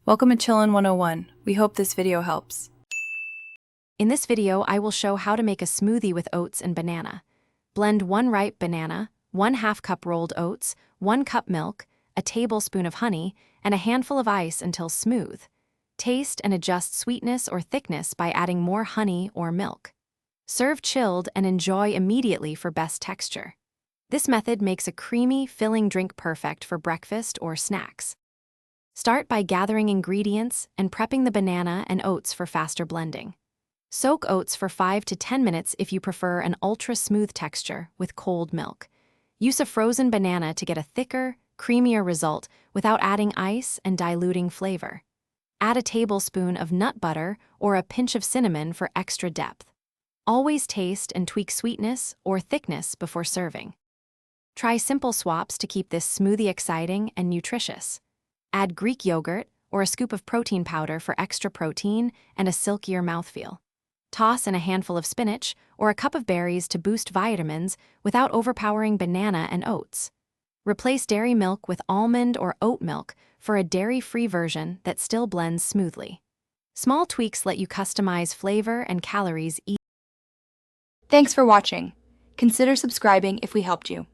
Welcome to Chillin' 101. We hope this video helps. In this video, I will show how to make a smoothie with oats and banana. Blend 1 ripe banana, 1/2 cup rolled oats, 1 cup milk, a tablespoon of honey, and a handful of ice until smooth. Taste and adjust sweetness or thickness by adding more honey or milk. Serve chilled and enjoy immediately for best texture. This method makes a creamy, filling drink perfect for breakfast or snacks. Start by gathering ingredients and prepping the banana and oats for faster blending. Soak oats for 5 to 10 minutes if you prefer an ultra-smooth texture with cold milk. Use a frozen banana to get a thicker, creamier result without adding ice and diluting flavor. Add a tablespoon of nut butter or a pinch of cinnamon for extra depth. Always taste and tweak sweetness or thickness before serving. Try simple swaps to keep this smoothie exciting and nutritious. Add Greek yogurt or a scoop of protein powder for extra protein and a silkier mouthfeel. Toss in a handful of spinach or a cup of berries to boost vitamins without overpowering banana and oats. Replace dairy milk with almond or oat milk for a dairy-free version that still blends smoothly. Small tweaks let you customize flavor and calories easily. Thanks for watching. Consider subscribing if we helped you.